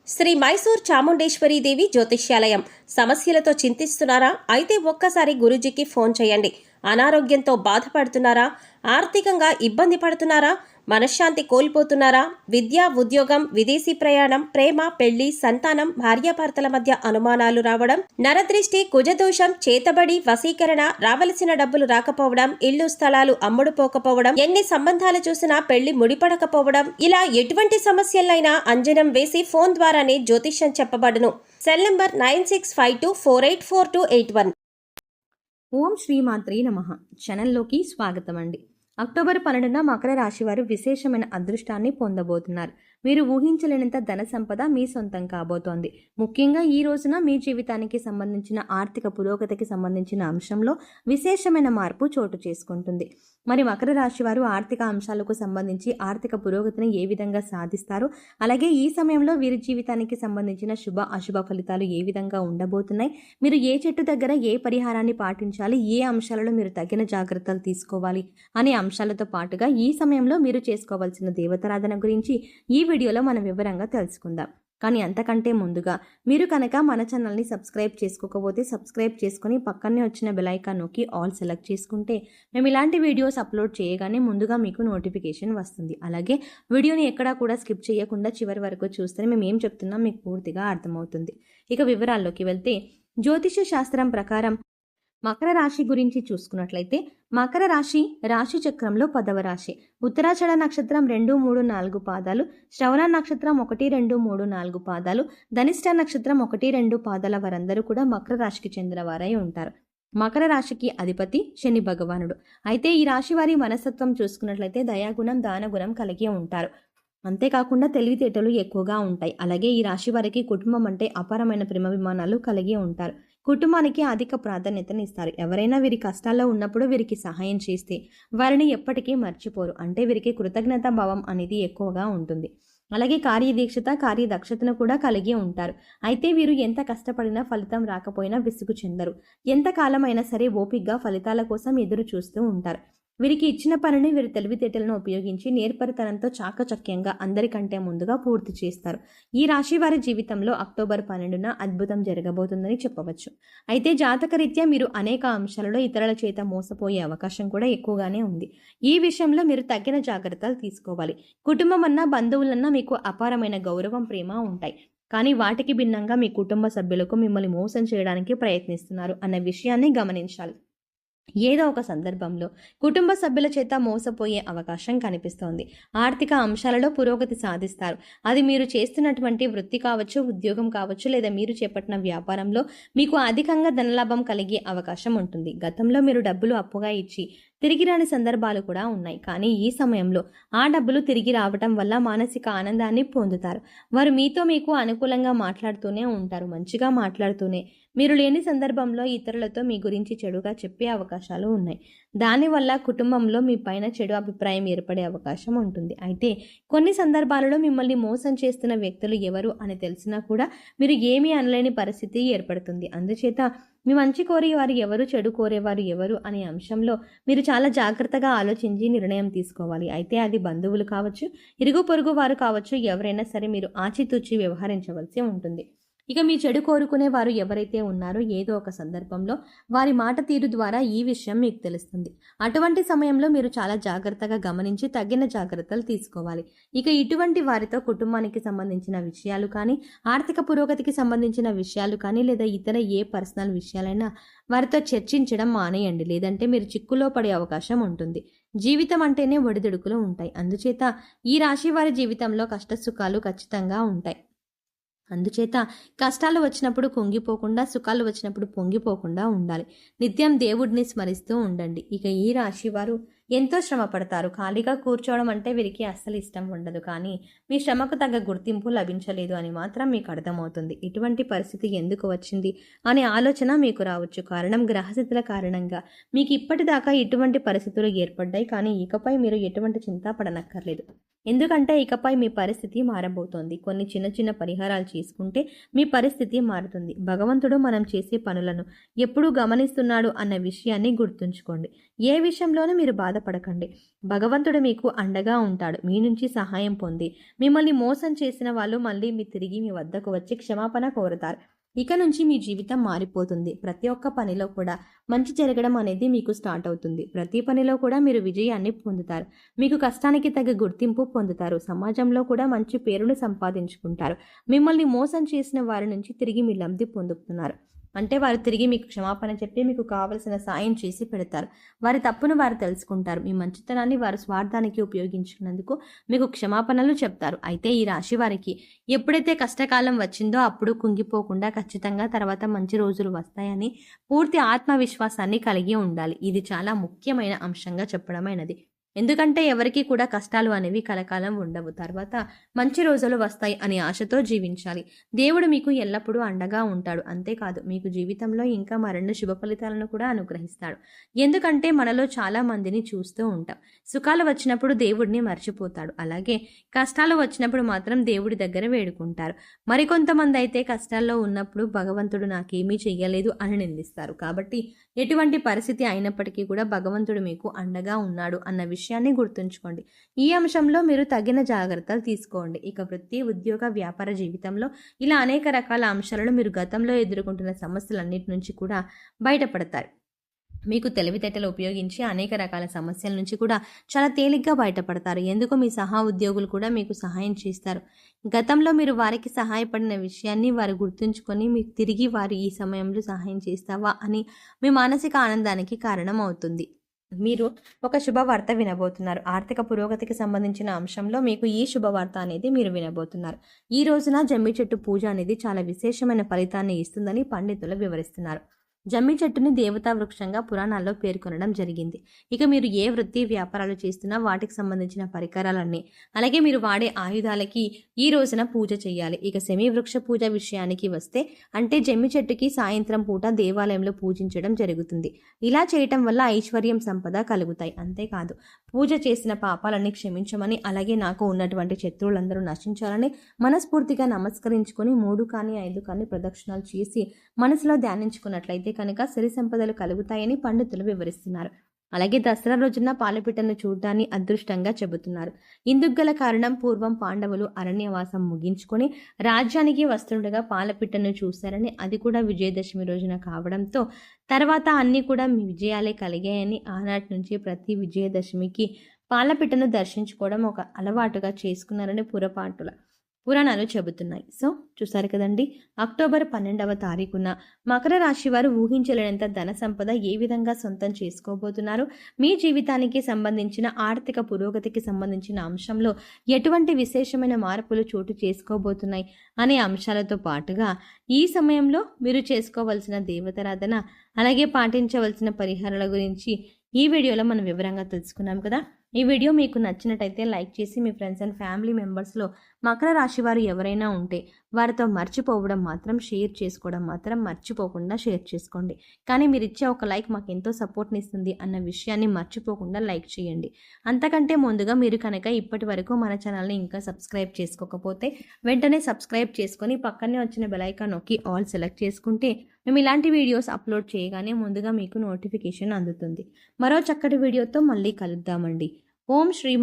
శ్రీ మైసూర్ చాముండేశ్వరి దేవి జ్యోతిష్యాలయం. సమస్యలతో చింతిస్తున్నారా? అయితే ఒక్కసారి గురూజీకి ఫోన్ చేయండి. అనారోగ్యంతో బాధపడుతున్నారా? ఆర్థికంగా ఇబ్బంది పడుతున్నారా? మనశ్శాంతి కోల్పోతున్నారా? విద్య, ఉద్యోగం, విదేశీ ప్రయాణం, ప్రేమ, పెళ్లి, సంతానం, భార్యాభర్తల మధ్య అనుమానాలు రావడం, నరదృష్టి, కుజదోషం, చేతబడి, వశీకరణ, రావలసిన డబ్బులు రాకపోవడం, ఇల్లు స్థలాలు అమ్ముడుపోకపోవడం, ఎన్ని సంబంధాలు చూసినా పెళ్లి ముడిపడకపోవడం, ఇలా ఎటువంటి సమస్యలైనా అంజనం వేసి ఫోన్ ద్వారానే జ్యోతిష్యం చెప్పబడును. Cell number 9652484281. ఓం శ్రీమాత్రే నమః. ఛానల్లోకి స్వాగతం అండి. అక్టోబర్ 12న మకర రాశి వారు విశేషమైన అదృష్టాన్ని పొందబోతున్నారు. మీరు ఊహించలేనంత ధన సంపద మీ సొంతం కాబోతోంది. ముఖ్యంగా ఈ రోజున మీ జీవితానికి సంబంధించిన ఆర్థిక పురోగతికి సంబంధించిన అంశంలో విశేషమైన మార్పు చోటు చేసుకుంటుంది. మరి మకర రాశి వారు ఆర్థిక అంశాలకు సంబంధించి ఆర్థిక పురోగతిని ఏ విధంగా సాధిస్తారు, అలాగే ఈ సమయంలో వీరి జీవితానికి సంబంధించిన శుభ అశుభ ఫలితాలు ఏ విధంగా ఉండబోతున్నాయి, మీరు ఏ చెట్టు దగ్గర ఏ పరిహారాన్ని పాటించాలి, ఏ అంశాలలో మీరు తగిన జాగ్రత్తలు తీసుకోవాలి అనే అంశాలతో పాటుగా ఈ సమయంలో మీరు చేసుకోవాల్సిన దేవతారాధన గురించి ఈ వీడియోలో మనం వివరంగా తెలుసుకుందాం. కానీ అంతకంటే ముందుగా మీరు కనుక మన ఛానల్ని సబ్స్క్రైబ్ చేసుకోకపోతే సబ్స్క్రైబ్ చేసుకుని పక్కనే వచ్చిన బెల్ ఐకాన్ నొక్కి ఆల్ సెలెక్ట్ చేసుకుంటే మేము ఇలాంటి వీడియోస్ అప్లోడ్ చేయగానే ముందుగా మీకు నోటిఫికేషన్ వస్తుంది. అలాగే వీడియోని ఎక్కడా కూడా స్కిప్ చేయకుండా చివరి వరకు చూస్తే మేము ఏం చెప్తున్నాం మీకు పూర్తిగా అర్థమవుతుంది. ఇక వివరాల్లోకి వెళ్తే జ్యోతిష శాస్త్రం ప్రకారం మకర రాశి గురించి చూసుకున్నట్లయితే మకర రాశి రాశి చక్రంలో 10వ రాశి. ఉత్తరాషాఢ నక్షత్రం 2, 3, 4 పాదాలు, శ్రవణ నక్షత్రం 1, 2, 3, 4 పాదాలు, ధనిష్ట నక్షత్రం 1, 2 పాదాల వారందరూ కూడా మకర రాశికి చెందిన వారై ఉంటారు. మకర రాశికి అధిపతి శని భగవానుడు. అయితే ఈ రాశి వారి మనస్తత్వం చూసుకున్నట్లయితే దయాగుణం, దానగుణం కలిగి ఉంటారు. అంతేకాకుండా తెలివితేటలు ఎక్కువగా ఉంటాయి. అలాగే ఈ రాశి వారికి కుటుంబం అంటే అపారమైన ప్రేమాభిమానాలు కలిగి ఉంటారు. కుటుంబానికి అధిక ప్రాధాన్యతను ఇస్తారు. ఎవరైనా వీరి కష్టాల్లో ఉన్నప్పుడు వీరికి సహాయం చేస్తే వారిని ఎప్పటికీ మర్చిపోరు. అంటే వీరికి కృతజ్ఞతా భావం అనేది ఎక్కువగా ఉంటుంది. అలాగే కార్యదీక్షత, కార్యదక్షతను కూడా కలిగి ఉంటారు. అయితే వీరు ఎంత కష్టపడినా ఫలితం రాకపోయినా విసుగు చెందరు. ఎంత కాలమైనా సరే ఓపికగా ఫలితాల కోసం ఎదురు చూస్తూ ఉంటారు. వీరికి ఇచ్చిన పనిని వీరి తెలివితేటలను ఉపయోగించి నేర్పరితనంతో చాకచక్యంగా అందరికంటే ముందుగా పూర్తి చేస్తారు. ఈ రాశి వారి జీవితంలో అక్టోబర్ 12న అద్భుతం జరగబోతుందని చెప్పవచ్చు. అయితే జాతకరీత్యా మీరు అనేక అంశాలలో ఇతరుల చేత మోసపోయే అవకాశం కూడా ఎక్కువగానే ఉంది. ఈ విషయంలో మీరు తగిన జాగ్రత్తలు తీసుకోవాలి. కుటుంబం అన్నా బంధువులన్నా మీకు అపారమైన గౌరవం, ప్రేమ ఉంటాయి. కానీ వాటికి భిన్నంగా మీ కుటుంబ సభ్యులకు మిమ్మల్ని మోసం చేయడానికి ప్రయత్నిస్తున్నారు అన్న విషయాన్ని గమనించాలి. ఏదో ఒక సందర్భంలో కుటుంబ సభ్యుల చేత మోసపోయే అవకాశం కనిపిస్తోంది. ఆర్థిక అంశాలలో పురోగతి సాధిస్తారు. అది మీరు చేస్తున్నటువంటి వృత్తి కావచ్చు, ఉద్యోగం కావచ్చు, లేదా మీరు చేపట్టిన వ్యాపారంలో మీకు అధికంగా ధనలాభం కలిగే అవకాశం ఉంటుంది. గతంలో మీరు డబ్బులు అప్పుగా ఇచ్చి తిరిగి రాని సందర్భాలు కూడా ఉన్నాయి. కానీ ఈ సమయంలో ఆ డబ్బులు తిరిగి రావటం వల్ల మానసిక ఆనందాన్ని పొందుతారు. వారు మీకు అనుకూలంగా మాట్లాడుతూనే ఉంటారు. మంచిగా మాట్లాడుతూనే మీరు లేని సందర్భంలో ఇతరులతో మీ గురించి చెడుగా చెప్పే అవకాశాలు ఉన్నాయి. దానివల్ల కుటుంబంలో మీ పైన చెడు అభిప్రాయం ఏర్పడే అవకాశం ఉంటుంది. అయితే కొన్ని సందర్భాలలో మిమ్మల్ని మోసం చేస్తున్న వ్యక్తులు ఎవరు అని తెలిసినా కూడా మీరు ఏమీ అనలేని పరిస్థితి ఏర్పడుతుంది. అందుచేత మీ మంచి కోరేవారు ఎవరు, చెడు కోరేవారు ఎవరు అనే అంశంలో మీరు చాలా జాగ్రత్తగా ఆలోచించి నిర్ణయం తీసుకోవాలి. అయితే అది బంధువులు కావచ్చు, ఇరుగు పొరుగు వారు కావచ్చు, ఎవరైనా సరే మీరు ఆచితూచి వ్యవహరించవలసి ఉంటుంది. ఇక మీ చెడు కోరుకునే వారు ఎవరైతే ఉన్నారో ఏదో ఒక సందర్భంలో వారి మాట తీరు ద్వారా ఈ విషయం మీకు తెలుస్తుంది. అటువంటి సమయంలో మీరు చాలా జాగ్రత్తగా గమనించి తగిన జాగ్రత్తలు తీసుకోవాలి. ఇక ఇటువంటి వారితో కుటుంబానికి సంబంధించిన విషయాలు కానీ, ఆర్థిక పురోగతికి సంబంధించిన విషయాలు కానీ, లేదా ఇతర ఏ పర్సనల్ విషయాలైనా వారితో చర్చించడం మానేయండి. లేదంటే మీరు చిక్కులో పడే అవకాశం ఉంటుంది. జీవితం అంటేనే ఒడిదుడుకులు ఉంటాయి. అందుచేత ఈ రాశి వారి జీవితంలో కష్టసుఖాలు ఖచ్చితంగా ఉంటాయి. అందుచేత కష్టాలు వచ్చినప్పుడు కుంగిపోకుండా, సుఖాలు వచ్చినప్పుడు పొంగిపోకుండా ఉండాలి. నిత్యం దేవుడిని స్మరిస్తూ ఉండండి. ఇక ఈ రాశి వారు ఎంతో శ్రమ పడతారు. ఖాళీగా కూర్చోవడం అంటే వీరికి అస్సలు ఇష్టం ఉండదు. కానీ మీ శ్రమకు తగ్గ గుర్తింపు లభించలేదు అని మాత్రం మీకు అర్థమవుతుంది. ఇటువంటి పరిస్థితి ఎందుకు వచ్చింది అనే ఆలోచన మీకు రావచ్చు. కారణం గ్రహస్థితుల కారణంగా మీకు ఇప్పటిదాకా ఇటువంటి పరిస్థితులు ఏర్పడ్డాయి. కానీ ఇకపై మీరు ఎటువంటి చింత పడనక్కర్లేదు. ఎందుకంటే ఇకపై మీ పరిస్థితి మారబోతోంది. కొన్ని చిన్న చిన్న పరిహారాలు చేసుకుంటే మీ పరిస్థితి మారుతుంది. భగవంతుడు మనం చేసే పనులను ఎప్పుడూ గమనిస్తున్నాడు అన్న విషయాన్ని గుర్తుంచుకోండి. ఏ విషయంలోనూ మీరు బాధపడకండి. భగవంతుడు మీకు అండగా ఉంటాడు. మీ నుంచి సహాయం పొంది మిమ్మల్ని మోసం చేసిన వాళ్ళు మళ్ళీ తిరిగి మీ వద్దకు వచ్చి క్షమాపణ కోరుతారు. ఇక నుంచి మీ జీవితం మారిపోతుంది. ప్రతి ఒక్క పనిలో కూడా మంచి జరగడం అనేది మీకు స్టార్ట్ అవుతుంది. ప్రతి పనిలో కూడా మీరు విజయాన్ని పొందుతారు. మీకు కష్టానికి తగ్గ గుర్తింపు పొందుతారు. సమాజంలో కూడా మంచి పేరును సంపాదించుకుంటారు. మిమ్మల్ని మోసం చేసిన వారి నుంచి తిరిగి మీ లబ్ధి పొందుతున్నారు. అంటే వారు తిరిగి మీకు క్షమాపణ చెప్పి మీకు కావలసిన సాయం చేసి పెడతారు. వారి తప్పును వారు తెలుసుకుంటారు. మీ మంచితనాన్ని వారు స్వార్థానికి ఉపయోగించుకున్నందుకు మీకు క్షమాపణలు చెప్తారు. అయితే ఈ రాశి వారికి ఎప్పుడైతే కష్టకాలం వచ్చిందో అప్పుడు కుంగిపోకుండా ఖచ్చితంగా తర్వాత మంచి రోజులు వస్తాయని పూర్తి ఆత్మవిశ్వాసాన్ని కలిగి ఉండాలి. ఇది చాలా ముఖ్యమైన అంశంగా చెప్పడమైనది. ఎందుకంటే ఎవరికి కూడా కష్టాలు అనేవి కలకాలం ఉండవు. తర్వాత మంచి రోజులు వస్తాయి అనే ఆశతో జీవించాలి. దేవుడు మీకు ఎల్లప్పుడూ అండగా ఉంటాడు. అంతేకాదు మీకు జీవితంలో ఇంకా మరిన్ని శుభ ఫలితాలను కూడా అనుగ్రహిస్తాడు. ఎందుకంటే మనలో చాలా మందిని చూస్తూ ఉంటాం. సుఖాలు వచ్చినప్పుడు దేవుడిని మర్చిపోతాడు. అలాగే కష్టాలు వచ్చినప్పుడు మాత్రం దేవుడి దగ్గర వేడుకుంటారు. మరికొంతమంది అయితే కష్టాల్లో ఉన్నప్పుడు భగవంతుడు నాకేమీ చెయ్యలేదు అని నిందిస్తారు. కాబట్టి ఎటువంటి పరిస్థితి అయినప్పటికీ కూడా భగవంతుడు మీకు అండగా ఉన్నాడు అన్న విషయాన్ని గుర్తుంచుకోండి. ఈ అంశంలో మీరు తగిన జాగ్రత్తలు తీసుకోండి. ఇక వృత్తి, ఉద్యోగ, వ్యాపార జీవితంలో ఇలా అనేక రకాల అంశాలను మీరు గతంలో ఎదుర్కొంటున్న సమస్యలన్నిటి నుంచి కూడా బయటపడతారు. మీకు తెలివితేటలు ఉపయోగించి అనేక రకాల సమస్యల నుంచి కూడా చాలా తేలిగ్గా బయటపడతారు. ఎందుకు మీ సహా ఉద్యోగులు కూడా మీకు సహాయం చేస్తారు. గతంలో మీరు వారికి సహాయపడిన విషయాన్ని వారు గుర్తుంచుకొని మీకు తిరిగి వారు ఈ సమయంలో సహాయం చేస్తావా అని మీ మానసిక ఆనందానికి కారణం అవుతుంది. మీరు ఒక శుభవార్త వినబోతున్నారు. ఆర్థిక పురోగతికి సంబంధించిన అంశంలో మీకు ఈ శుభవార్త అనేది మీరు వినబోతున్నారు. ఈ రోజున జమ్మి చెట్టు పూజ అనేది చాలా విశేషమైన ఫలితాన్ని ఇస్తుందని పండితులు వివరిస్తున్నారు. జమ్మి చెట్టుని దేవతా వృక్షంగా పురాణాల్లో పేర్కొనడం జరిగింది. ఇక మీరు ఏ వృత్తి వ్యాపారాలు చేస్తున్నా వాటికి సంబంధించిన పరికరాలన్నీ అలాగే మీరు వాడే ఆయుధాలకి ఈ రోజున పూజ చేయాలి. ఇక శమీ వృక్ష పూజ విషయానికి వస్తే అంటే జమ్మి చెట్టుకి సాయంత్రం పూట దేవాలయంలో పూజించడం జరుగుతుంది. ఇలా చేయటం వల్ల ఐశ్వర్యం, సంపద కలుగుతాయి. అంతేకాదు పూజ చేసిన పాపాలన్నీ క్షమించమని అలాగే నాకు ఉన్నటువంటి శత్రువులందరూ నశించాలని మనస్ఫూర్తిగా నమస్కరించుకొని 3 కానీ 5 కానీ ప్రదక్షిణాలు చేసి మనసులో ధ్యానించుకున్నట్లయితే కనుక సిరి సంపదలు కలుగుతాయని పండితులు వివరిస్తున్నారు. అలాగే దసరా రోజున పాలపిట్టను చూడడాన్ని అదృష్టంగా చెబుతున్నారు. ఇందుకు గల కారణం పూర్వం పాండవులు అరణ్యవాసం ముగించుకొని రాజ్యానికి వస్తుండగా పాలపిట్టను చూశారని, అది కూడా విజయదశమి రోజున కావడంతో తర్వాత అన్నీ కూడా విజయాలే కలిగాయని ఆనాటి నుంచి ప్రతి విజయదశమికి పాలపిట్టను దర్శించుకోవడం ఒక అలవాటుగా చేసుకున్నారని పురాణాలు చెబుతున్నాయి. సో చూసారు కదండి, అక్టోబర్ 12వ తారీఖున మకర రాశి వారు ఊహించలేనంత ధన సంపద ఏ విధంగా సొంతం చేసుకోబోతున్నారు, మీ జీవితానికి సంబంధించిన ఆర్థిక పురోగతికి సంబంధించిన అంశంలో ఎటువంటి విశేషమైన మార్పులు చోటు చేసుకోబోతున్నాయి అనే అంశాలతో పాటుగా ఈ సమయంలో మీరు చేసుకోవాల్సిన దేవతారాధన అలాగే పాటించవలసిన పరిహారాల గురించి ఈ వీడియోలో మనం వివరంగా తెలుసుకున్నాం కదా. ఈ వీడియో మీకు నచ్చినట్టయితే లైక్ చేసి మీ ఫ్రెండ్స్ అండ్ ఫ్యామిలీ మెంబర్స్లో మకర రాశి వారు ఎవరైనా ఉంటే వారితో మర్చిపోవడం మాత్రం షేర్ చేసుకోవడం మాత్రం మర్చిపోకుండా షేర్ చేసుకోండి. కానీ మీరు ఇచ్చే ఒక లైక్ మాకు ఎంతో సపోర్ట్ని ఇస్తుంది అన్న విషయాన్ని మర్చిపోకుండా లైక్ చేయండి. అంతకంటే ముందుగా మీరు కనుక ఇప్పటి వరకు మన ఛానల్ని ఇంకా సబ్స్క్రైబ్ చేసుకోకపోతే వెంటనే సబ్స్క్రైబ్ చేసుకొని పక్కనే వచ్చిన బెల్ ఐకాన్ నొక్కి ఆల్ సెలెక్ట్ చేసుకుంటే మేము ఇలాంటి వీడియోస్ అప్లోడ్ చేయగానే ముందుగా మీకు నోటిఫికేషన్ అందుతుంది. మరో చక్కటి వీడియోతో మళ్ళీ కలుద్దామండి. ఓం శ్రీ